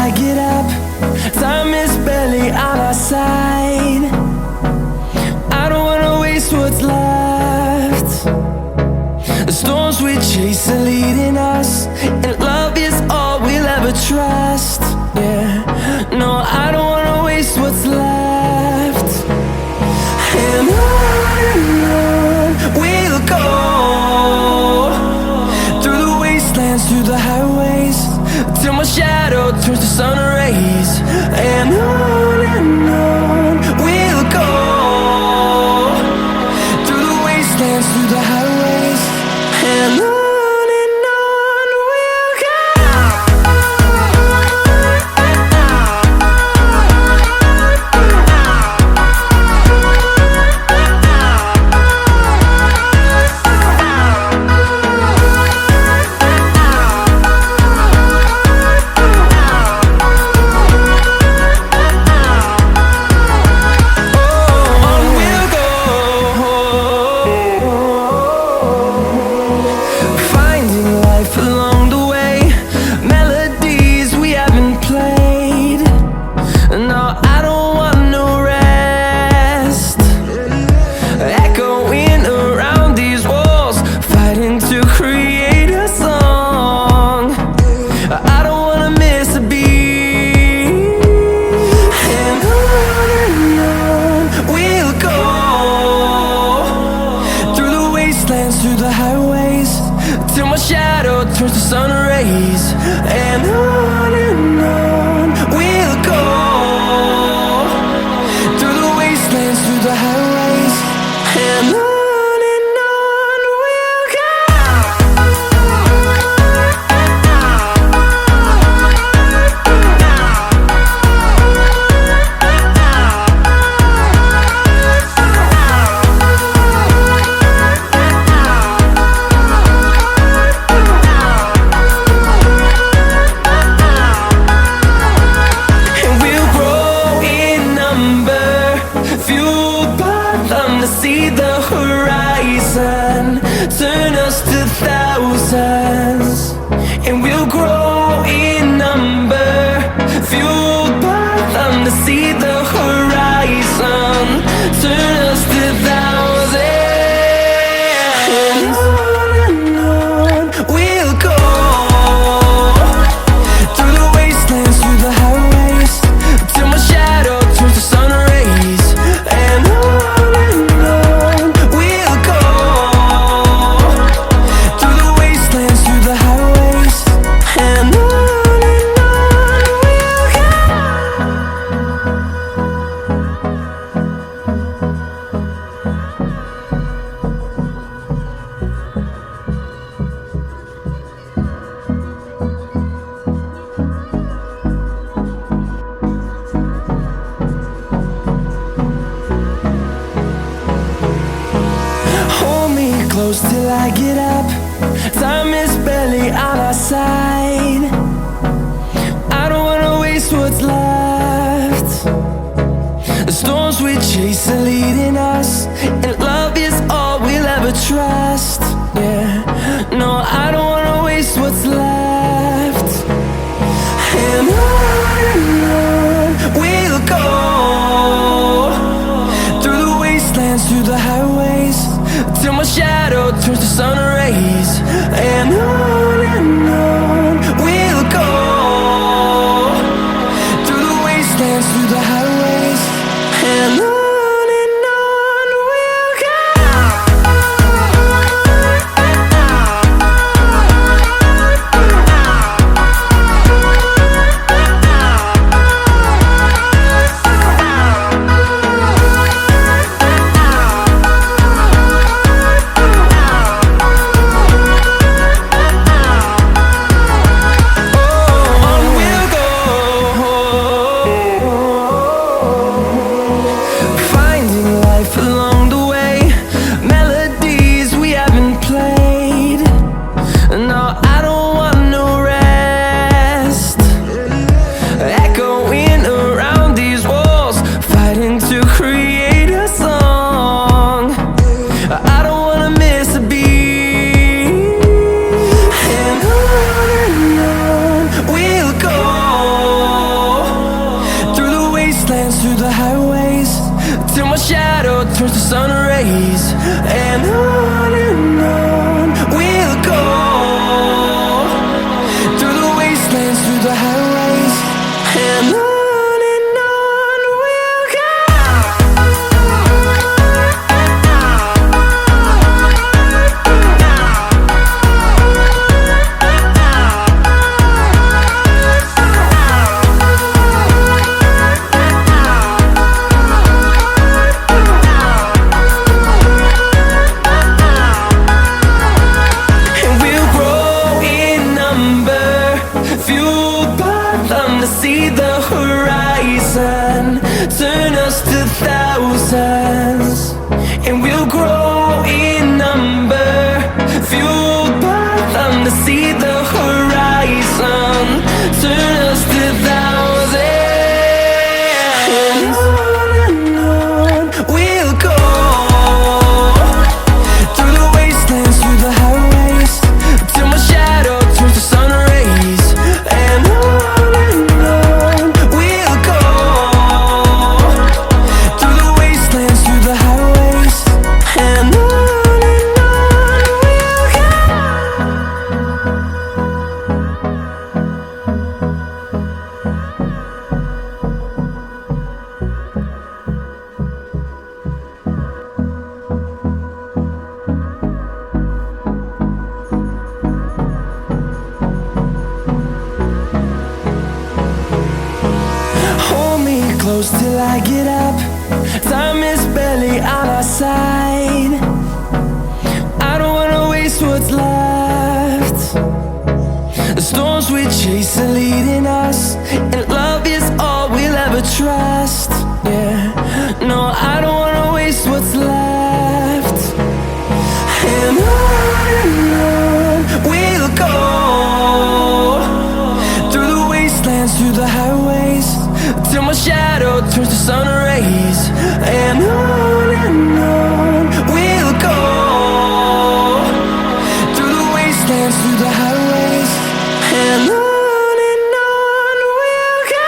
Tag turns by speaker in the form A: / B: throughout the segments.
A: I get up. Time is barely on our side. I don't wanna waste what's left. The storms we chase are leading us, and love is all we'll ever trust. Yeah, no, I don't wanna waste what's left. And on we'll go, through the wastelands, through the highways, till my shadow turns to sun rays. And on we'll go, through the wastelands, through the highways, and on we'll go. Along the way, melodies we haven't played. No, I don't want no rest. Echoing around these walls, fighting to create a song. I don't wanna miss a beat. And on we'll go, through the wastelands, through the highways, till my shadow turns to sun rays. And on we'll go, through the wastelands, through the highways, and on we'll go. See the horizon, turn us to thousands, and we'll grow in number, fueled by them to see the horizon, turn us to thousands. And on we'll go, through the wastelands, through the highways, till my shadow turns to sun rays. And close till I get up. Time is barely on our side. I don't wanna waste what's left. The storms we chase are leading us, and love is all we'll ever trust. Yeah, no, I don't wanna waste what's left. And on we'll go, through the wastelands, through the highways, till my shadow turns to sun rays. And on we'll go, through the wastelands, through the highways, and on we'll go. wastelands, through the highways, till my shadow turns to sun rays. And on we'll go, through the wastelands, through the highways, and on we'll go. See the horizon turn us to thousands, and we'll grow in number, fueled by them to see the horizon turn us to thousands. And on we'll go, through the wastelands, through the highways, till my shadow turns to sun rays. And close till I get up. Time is barely on our side. I don't wanna waste what's left. The storms we chase are leading us, and love is all we'll ever trust. Yeah, no, I don't wanna waste what's left. And on we'll go, through the wastelands, through the highways, till my shadow turns to sun rays. And on we'll go, through the wastelands, through the highways, and on we'll go.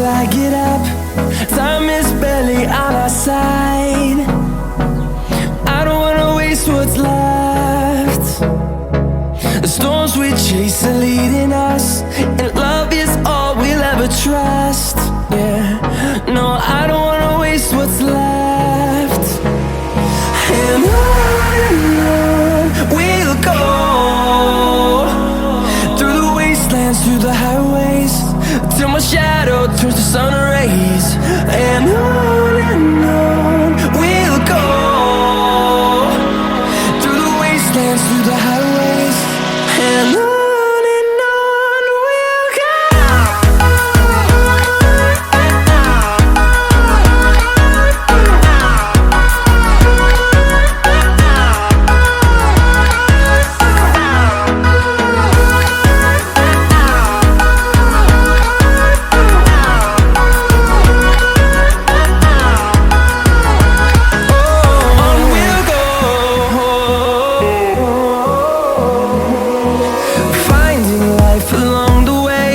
A: I get up. Time is barely on our side. I don't wanna waste what's left. The storms we chase are leading us, and love is all we'll ever trust. Yeah, no, I don't wanna waste what's left. And on we'll go, through the wastelands, through the highways, till my shadow turns to sun rays. And on we'll go, through the wastelands, through the highways, and on we'll go. Along the way,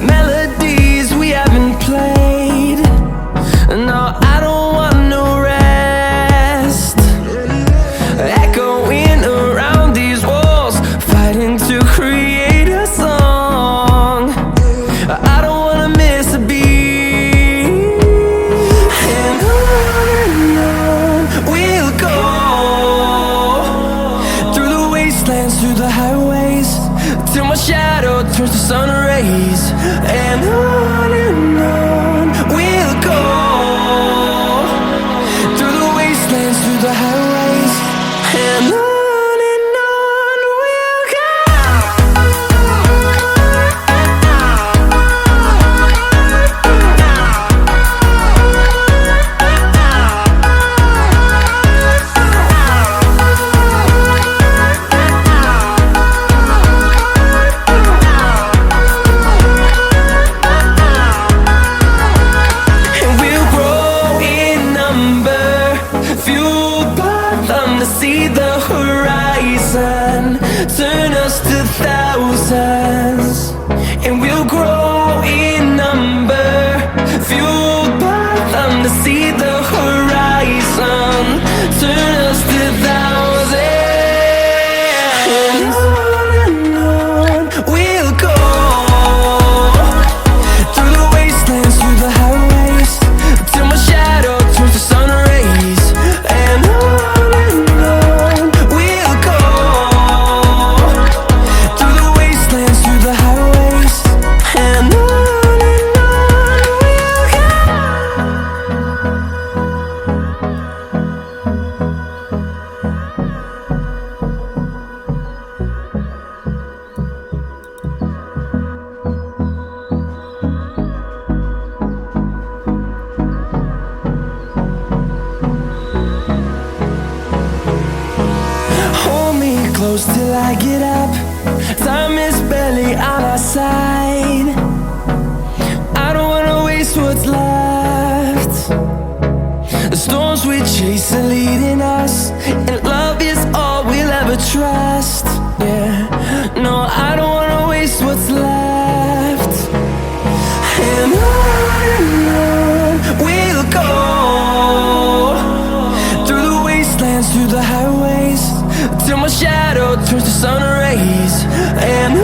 A: melodies we haven't played. No, I don't want no rest. Echoing around these walls, fighting to create a song. I don't wanna miss a beat. And on we'll go, through the wastelands, through the highways, till my shadow turns to sun rays. And on we'll go, through the wastelands, through the highways, and on we'll go. See the horizon, turn us to thousands, and we'll grow in number, fueled by them to see the horizon, turn us to thousands. And on we'll go, through the wastelands, through the highways, till my shadow turns to sun rays. And close till I get up. Time is barely on our side. I don't wanna waste what's left. The storms we chase are leading us, and love is all we'll ever trust. Yeah, no, I don't wanna waste what's left. And on we'll go, through the wastelands, through the highways, till my shadow turns to sun rays. And